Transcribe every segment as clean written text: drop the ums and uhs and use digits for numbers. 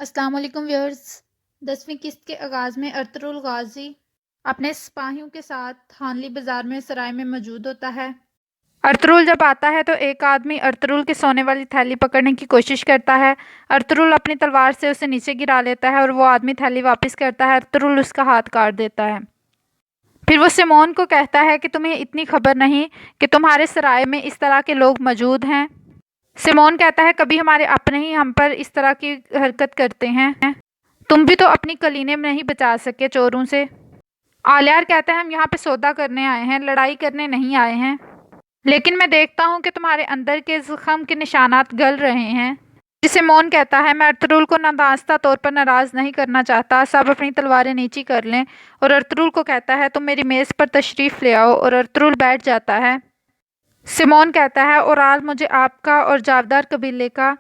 السلام علیکم ویورز۔ 10ویں قسط کے آغاز میں ارطغرل غازی اپنے سپاہیوں کے ساتھ ہانلی بازار میں سرائے میں موجود ہوتا ہے۔ ارطغرل جب آتا ہے تو ایک آدمی ارطغرل کی سونے والی تھیلی پکڑنے کی کوشش کرتا ہے۔ ارطغرل اپنی تلوار سے اسے نیچے گرا لیتا ہے اور وہ آدمی تھیلی واپس کرتا ہے۔ ارطغرل اس کا ہاتھ کاٹ دیتا ہے۔ پھر وہ سیمون کو کہتا ہے کہ تمہیں اتنی خبر نہیں کہ تمہارے سرائے میں اس طرح کے لوگ موجود ہیں۔ سیمون کہتا ہے کبھی ہمارے اپنے ہی ہم پر اس طرح کی حرکت کرتے ہیں۔ تم بھی تو اپنی کلینے میں نہیں بچا سکے چوروں سے۔ آلیار کہتا ہے ہم یہاں پہ سودا کرنے آئے ہیں، لڑائی کرنے نہیں آئے ہیں۔ لیکن میں دیکھتا ہوں کہ تمہارے اندر کے زخم کے نشانات گل رہے ہیں۔ سیمون کہتا ہے میں ارطغرل کو نادانستہ طور پر ناراض نہیں کرنا چاہتا، سب اپنی تلواریں نیچی کر لیں۔ اور ارطغرل کو کہتا ہے تم میری میز پر تشریف لے آؤ، اور ارطغرل بیٹھ جاتا ہے۔ سیمون کہتا ہے اورال مجھے آپ کا اور جاودار قبیلے کا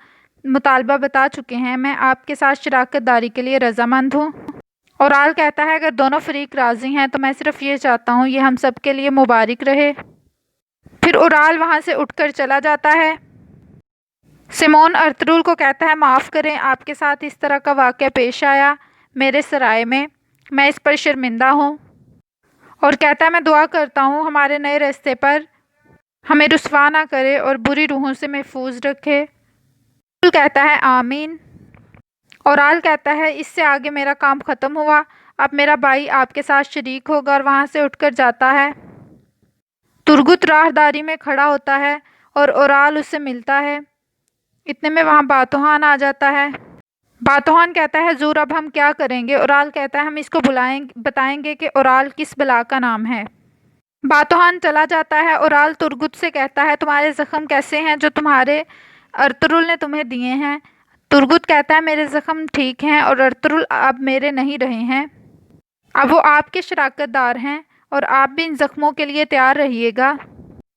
مطالبہ بتا چکے ہیں، میں آپ کے ساتھ شراکت داری کے لیے رضامند ہوں۔ اورال کہتا ہے اگر دونوں فریق راضی ہیں تو میں صرف یہ چاہتا ہوں یہ ہم سب کے لیے مبارک رہے۔ پھر اورال وہاں سے اٹھ کر چلا جاتا ہے۔ سیمون ارطغرل کو کہتا ہے معاف کریں، آپ کے ساتھ اس طرح کا واقعہ پیش آیا میرے سرائے میں اس پر شرمندہ ہوں۔ اور کہتا ہے میں دعا کرتا ہوں ہمارے نئے راستے پر ہمیں رسوا نہ کرے اور بری روحوں سے محفوظ رکھے۔ ارطغرل کہتا ہے آمین۔ اورال کہتا ہے اس سے آگے میرا کام ختم ہوا، اب میرا بھائی آپ کے ساتھ شریک ہوگا، اور وہاں سے اٹھ کر جاتا ہے۔ ترگت راہداری میں کھڑا ہوتا ہے اور اورال اس سے ملتا ہے۔ اتنے میں وہاں باتوہان آ جاتا ہے۔ باتوہان کہتا ہے حضور اب ہم کیا کریں گے؟ اورال کہتا ہے ہم اس کو بتائیں گے کہ اورال کس بلا کا نام ہے۔ باتوہان چلا جاتا ہے۔ اورال ترگت سے کہتا ہے تمہارے زخم کیسے ہیں جو تمہارے ارطغرل نے تمہیں دیے ہیں؟ ترگت کہتا ہے میرے زخم ٹھیک ہیں اور ارطغرل اب میرے نہیں رہے ہیں، اب وہ آپ کے شراکت دار ہیں اور آپ بھی ان زخموں کے لیے تیار رہیے گا۔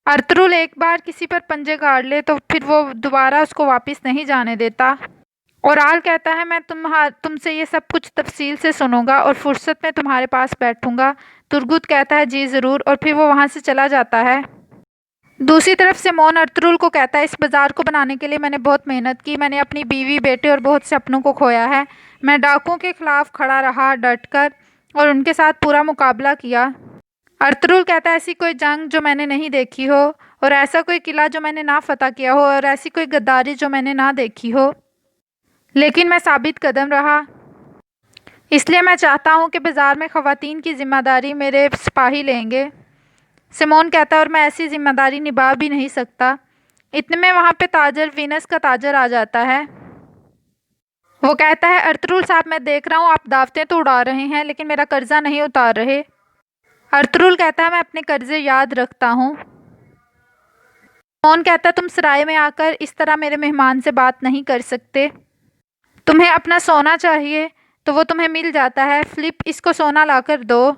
ارطغرل ایک بار کسی پر پنجے گاڑ لے تو پھر وہ دوبارہ اس کو واپس نہیں جانے دیتا۔ اورال کہتا ہے میں تم سے یہ سب کچھ تفصیل سے سنوں گا اور فرصت میں تمہارے پاس بیٹھوں گا۔ ترگت کہتا ہے جی ضرور، اور پھر وہ وہاں سے چلا جاتا ہے۔ دوسری طرف سیمون ارطغرل کو کہتا ہے اس بازار کو بنانے کے لیے میں نے بہت محنت کی، میں نے اپنی بیوی بیٹے اور بہت سے اپنوں کو کھویا ہے، میں ڈاکوؤں کے خلاف کھڑا رہا ڈٹ کر اور ان کے ساتھ پورا مقابلہ کیا۔ ارطغرل کہتا ہے ایسی کوئی جنگ جو میں نے نہیں دیکھی ہو، اور ایسا کوئی قلعہ جو میں نے نہ فتح کیا ہو، اور ایسی کوئی غداری جو میں نے نہ دیکھی ہو، لیکن میں ثابت قدم رہا۔ اس لیے میں چاہتا ہوں کہ بازار میں خواتین کی ذمہ داری میرے سپاہی لیں گے۔ سیمون کہتا ہے اور میں ایسی ذمہ داری نبھا بھی نہیں سکتا۔ اتنے میں وہاں پہ تاجر وینس کا تاجر آ جاتا ہے۔ وہ کہتا ہے ارطغرل صاحب میں دیکھ رہا ہوں آپ دعوتیں تو اڑا رہے ہیں لیکن میرا قرضہ نہیں اتار رہے۔ ارطغرل کہتا ہے میں اپنے قرضے یاد رکھتا ہوں۔ سیمون کہتا ہے تم سرائے میں آ کر اس طرح میرے مہمان سے بات نہیں کر سکتے، تمہیں اپنا سونا چاہیے تو وہ تمہیں مل جاتا ہے، فلپ اس کو سونا لا کر دو۔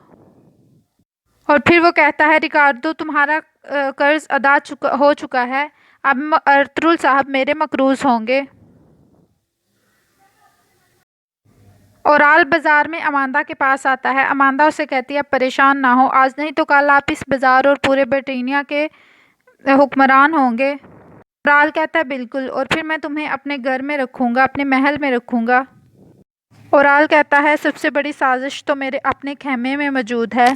اور پھر وہ کہتا ہے ریکارڈو تمہارا قرض ادا ہو چکا ہے، اب ارطغرل صاحب میرے مقروض ہوں گے۔ اورال بازار میں اماندا کے پاس آتا ہے۔ اماندا اسے کہتی ہے اب پریشان نہ ہو، آج نہیں تو کل آپ اس بازار اور پورے برٹانیہ کے حکمران ہوں گے۔ اورال کہتا ہے بالکل، اور پھر میں تمہیں اپنے گھر میں رکھوں گا، اپنے محل میں رکھوں گا۔ اورال کہتا ہے سب سے بڑی سازش تو میرے اپنے خیمے میں موجود ہے،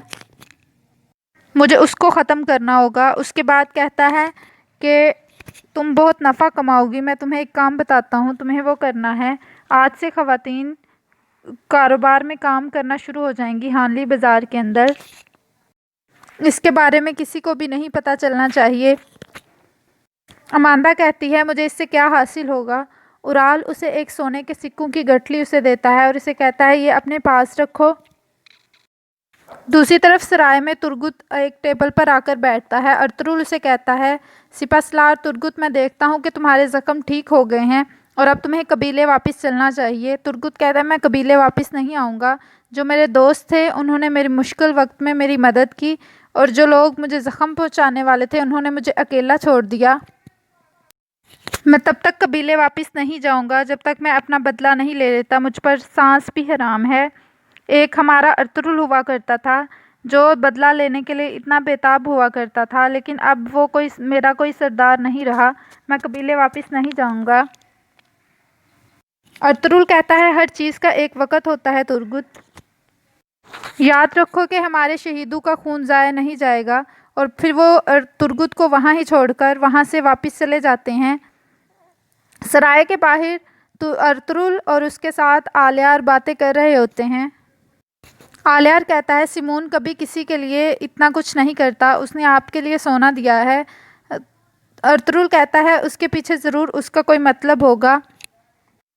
مجھے اس کو ختم کرنا ہوگا۔ اس کے بعد کہتا ہے کہ تم بہت نفع کماؤ گی، میں تمہیں ایک کام بتاتا ہوں، تمہیں وہ کرنا ہے، آج سے خواتین کاروبار میں کام کرنا شروع ہو جائیں گی ہانلی بازار کے اندر، اس کے بارے میں کسی کو بھی نہیں پتہ چلنا چاہیے۔ اماندا کہتی ہے مجھے اس سے کیا حاصل ہوگا؟ اورال اسے ایک سونے کے سکوں کی گٹھلی اسے دیتا ہے اور اسے کہتا ہے یہ اپنے پاس رکھو۔ دوسری طرف سرائے میں ترگت ایک ٹیبل پر آ کر بیٹھتا ہے۔ ارطغرل اسے کہتا ہے سپہ سالار ترگت میں دیکھتا ہوں کہ تمہارے زخم ٹھیک ہو گئے ہیں اور اب تمہیں قبیلے واپس چلنا چاہیے۔ ترگت کہتا ہے میں قبیلے واپس نہیں آؤں گا، جو میرے دوست تھے انہوں نے میری مشکل وقت میں میری مدد کی، اور جو لوگ مجھے زخم پہنچانے والے تھے انہوں نے مجھے اکیلا چھوڑ دیا۔ میں تب تک قبیلے واپس نہیں جاؤں گا جب تک میں اپنا بدلہ نہیں لے لیتا، مجھ پر سانس بھی حرام ہے۔ ایک ہمارا ارطغرل ہوا کرتا تھا جو بدلہ لینے کے لیے اتنا بےتاب ہوا کرتا تھا، لیکن اب وہ میرا کوئی سردار نہیں رہا، میں قبیلے واپس نہیں جاؤں گا۔ ارطغرل کہتا ہے ہر چیز کا ایک وقت ہوتا ہے ترگت، یاد رکھو کہ ہمارے شہیدوں کا خون ضائع نہیں جائے گا۔ اور پھر وہ ترگت کو وہاں ہی چھوڑ کر وہاں سے واپس چلے جاتے ہیں۔ سرائے کے باہر ارطغرل اور اس کے ساتھ آلیار باتیں کر رہے ہوتے ہیں۔ آلیار کہتا ہے سیمون کبھی کسی کے لیے اتنا کچھ نہیں کرتا، اس نے آپ کے لیے سونا دیا ہے۔ ارطغرل کہتا ہے اس کے پیچھے ضرور اس کا کوئی مطلب ہوگا۔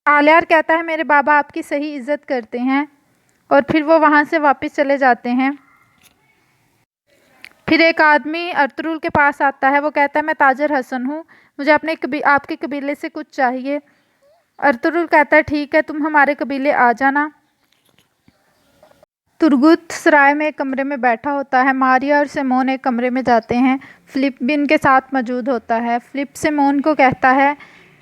آلیار کہتا ہے میرے بابا آپ کی صحیح عزت کرتے ہیں، اور پھر وہ وہاں سے واپس چلے جاتے ہیں۔ پھر ایک آدمی ارطغرل کے پاس آتا ہے، وہ کہتا ہے میں تاجر حسن ہوں، مجھے آپ کے قبیلے سے کچھ چاہیے۔ ارطغرل کہتا ہے ٹھیک ہے، تم ہمارے قبیلے آ جانا۔ ترگت سرائے میں ایک کمرے میں بیٹھا ہوتا ہے، ماریا اور سیمون ایک کمرے میں جاتے ہیں، فلپ بھی ان کے ساتھ موجود ہوتا ہے۔ فلپ سیمون کو کہتا ہے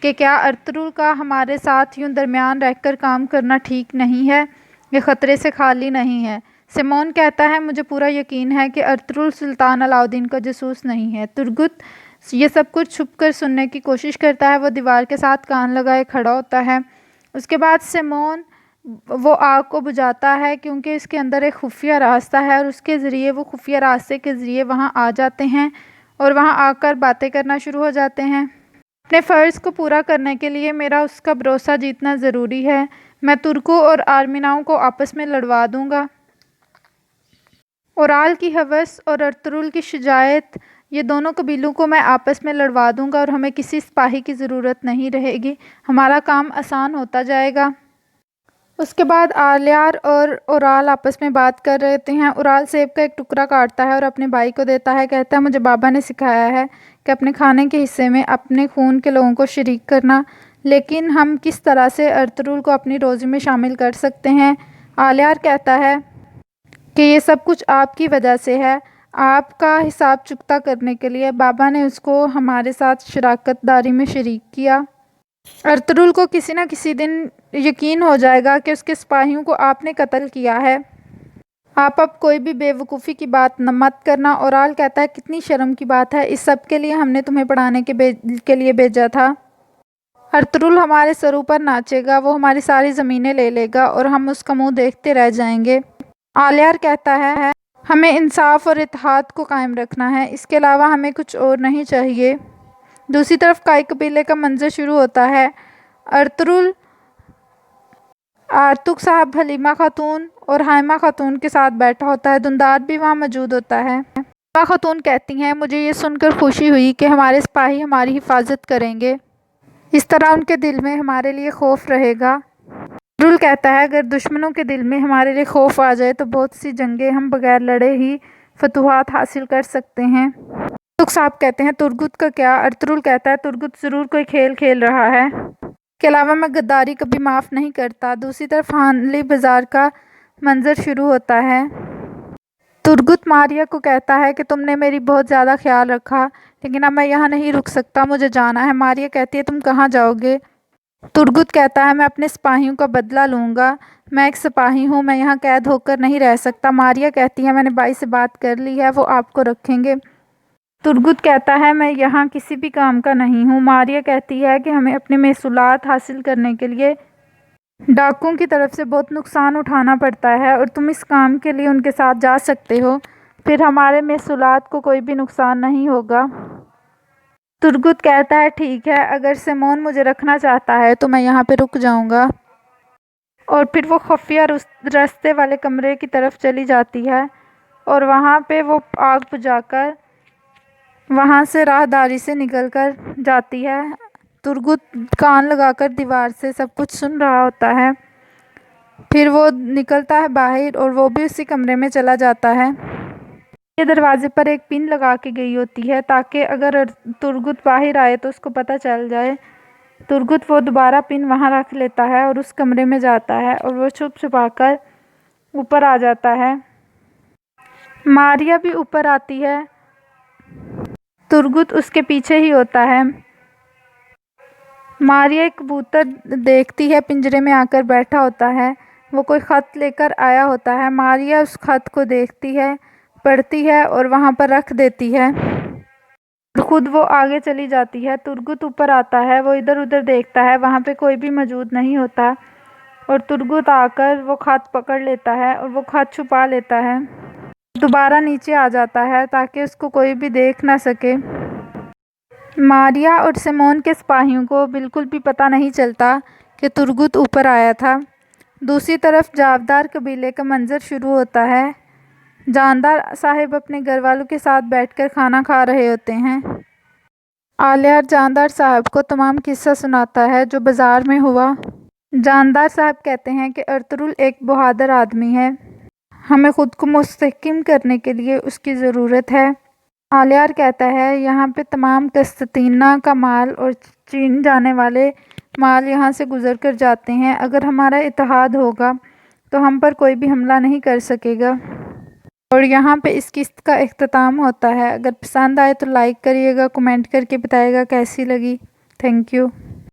کہ کیا ارطغرل کا ہمارے ساتھ یوں درمیان رہ کر کام کرنا ٹھیک نہیں ہے، یہ خطرے سے خالی نہیں ہے۔ سیمون کہتا ہے مجھے پورا یقین ہے کہ ارطغرل سلطان علاؤدین کا جاسوس نہیں ہے۔ ترگت یہ سب کچھ چھپ کر سننے کی کوشش کرتا ہے، وہ دیوار کے ساتھ کان لگائے کھڑا ہوتا ہے۔ اس کے بعد سیمون وہ آگ کو بجھاتا ہے کیونکہ اس کے اندر ایک خفیہ راستہ ہے، اور اس کے ذریعے وہ خفیہ راستے کے ذریعے وہاں آ جاتے ہیں اور وہاں آ کر باتیں کرنا شروع ہو جاتے ہیں۔ اپنے فرض کو پورا کرنے کے لیے میرا اس کا بھروسہ جیتنا ضروری ہے، میں ترکوں اور آرمیناؤں کو آپس میں لڑوا دوں گا۔ اورال کی ہوس اور ارطغرل کی شجاعت، یہ دونوں قبیلوں کو میں آپس میں لڑوا دوں گا، اور ہمیں کسی سپاہی کی ضرورت نہیں رہے گی، ہمارا کام آسان ہوتا جائے گا۔ اس کے بعد آلیار اور اورال آپس میں بات کر رہے ہوتے ہیں۔ اورال سیب کا ایک ٹکڑا کاٹتا ہے اور اپنے بھائی کو دیتا ہے، کہتا ہے مجھے بابا نے سکھایا ہے کہ اپنے کھانے کے حصے میں اپنے خون کے لوگوں کو شریک کرنا، لیکن ہم کس طرح سے ارطغرل کو اپنی روزی میں شامل کر سکتے ہیں؟ آلیار کہتا ہے کہ یہ سب کچھ آپ کی وجہ سے ہے، آپ کا حساب چکتا کرنے کے لیے بابا نے اس کو ہمارے ساتھ شراکت داری میں شریک کیا۔ ارطغرل کو کسی نہ کسی دن یقین ہو جائے گا کہ اس کے سپاہیوں کو آپ نے قتل کیا ہے۔ آپ اب کوئی بھی بے وقوفی کی بات مت کرنا۔ اورال کہتا ہے کتنی شرم کی بات ہے، اس سب کے لیے ہم نے تمہیں پڑھانے کے لیے بھیجا تھا۔ ارطغرل ہمارے سروں پر ناچے گا، وہ ہماری ساری زمینیں لے لے گا اور ہم اس کا منہ دیکھتے رہ جائیں گے۔ آلیار کہتا ہے ہمیں انصاف اور اتحاد کو قائم رکھنا ہے، اس کے علاوہ ہمیں کچھ اور نہیں چاہیے۔ دوسری طرف کائی قبیلے کا منظر شروع ہوتا ہے۔ ارطغرل آرتک صاحب حلیمہ خاتون اور حائمہ خاتون کے ساتھ بیٹھا ہوتا ہے، دندار بھی وہاں موجود ہوتا ہے۔ حائمہ خاتون کہتی ہیں مجھے یہ سن کر خوشی ہوئی کہ ہمارے سپاہی ہماری حفاظت کریں گے، اس طرح ان کے دل میں ہمارے لیے خوف رہے گا۔ ارطغرل کہتا ہے اگر دشمنوں کے دل میں ہمارے لیے خوف آ جائے تو بہت سی جنگیں ہم بغیر لڑے ہی فتوحات حاصل کر سکتے ہیں۔ آرتک صاحب کہتے ہیں ترگت کا کیا؟ ارطغرل کہتا ہے ترگت ضرور کوئی کھیل کھیل رہا ہے، اس کے علاوہ میں غداری کبھی معاف نہیں کرتا۔ دوسری طرف حانلی بازار کا منظر شروع ہوتا ہے۔ ترگت ماریا کو کہتا ہے کہ تم نے میری بہت زیادہ خیال رکھا، لیکن اب میں یہاں نہیں رک سکتا، مجھے جانا ہے۔ ماریا کہتی ہے تم کہاں جاؤ گے؟ ترگت کہتا ہے میں اپنے سپاہیوں کا بدلہ لوں گا، میں ایک سپاہی ہوں، میں یہاں قید ہو کر نہیں رہ سکتا۔ ماریا کہتی ہے میں نے بھائی سے بات کر لی ہے، وہ آپ کو رکھیں گے۔ ترگت کہتا ہے میں یہاں کسی بھی کام کا نہیں ہوں۔ ماریا کہتی ہے کہ ہمیں اپنے محصولات حاصل کرنے کے لیے ڈاکوؤں کی طرف سے بہت نقصان اٹھانا پڑتا ہے، اور تم اس کام کے لیے ان کے ساتھ جا سکتے ہو، پھر ہمارے محصولات کو کوئی بھی نقصان نہیں ہوگا۔ ترگت کہتا ہے ٹھیک ہے، اگر سیمون مجھے رکھنا چاہتا ہے تو میں یہاں پہ رک جاؤں گا، اور پھر وہ خفیہ راستے والے کمرے کی طرف چلی جاتی ہے، اور وہاں پہ وہ آگ بجھا کر وہاں سے راہداری سے نکل کر جاتی ہے۔ ترگت کان لگا کر دیوار سے سب کچھ سن رہا ہوتا ہے، پھر وہ نکلتا ہے باہر اور وہ بھی اسی کمرے میں چلا جاتا ہے۔ یہ دروازے پر ایک پن لگا کے گئی ہوتی ہے تاکہ اگر ترگت باہر آئے تو اس کو پتہ چل جائے۔ ترگت وہ دوبارہ پن وہاں رکھ لیتا ہے اور اس کمرے میں جاتا ہے، اور وہ چھپ چھپا کر اوپر آ جاتا ہے۔ ماریا بھی اوپر آتی ہے، ترگت اس کے پیچھے ہی ہوتا ہے۔ ماریا ایک کبوتر دیکھتی ہے، پنجرے میں آ کر بیٹھا ہوتا ہے، وہ کوئی خط لے کر آیا ہوتا ہے۔ ماریا اس خط کو دیکھتی ہے، پڑھتی ہے اور وہاں پر رکھ دیتی ہے۔ اور خود وہ آگے چلی جاتی ہے۔ ترگت اوپر آتا ہے، وہ ادھر ادھر دیکھتا ہے، وہاں پہ کوئی بھی موجود نہیں ہوتا، اور ترگت آ کر وہ خط پکڑ لیتا ہے اور وہ خط چھپا لیتا ہے، دوبارہ نیچے آ جاتا ہے تاکہ اس کو کوئی بھی دیکھ نہ سکے۔ ماریا اور سیمون کے سپاہیوں کو بالکل بھی پتہ نہیں چلتا کہ ترگت اوپر آیا تھا۔ دوسری طرف جاندار قبیلے کا منظر شروع ہوتا ہے۔ جاندار صاحب اپنے گھر والوں کے ساتھ بیٹھ کر کھانا کھا رہے ہوتے ہیں۔ آلیار جاندار صاحب کو تمام قصہ سناتا ہے جو بازار میں ہوا۔ جاندار صاحب کہتے ہیں کہ ارطغرل ایک بہادر آدمی ہے، ہمیں خود کو مستحکم کرنے کے لیے اس کی ضرورت ہے۔ آلیار کہتا ہے یہاں پہ تمام قسطنطنیہ کا مال اور چین جانے والے مال یہاں سے گزر کر جاتے ہیں، اگر ہمارا اتحاد ہوگا تو ہم پر کوئی بھی حملہ نہیں کر سکے گا۔ اور یہاں پہ اس قسط کا اختتام ہوتا ہے۔ اگر پسند آئے تو لائک کریے گا، کمنٹ کر کے بتائے گا کیسی لگی۔ Thank you.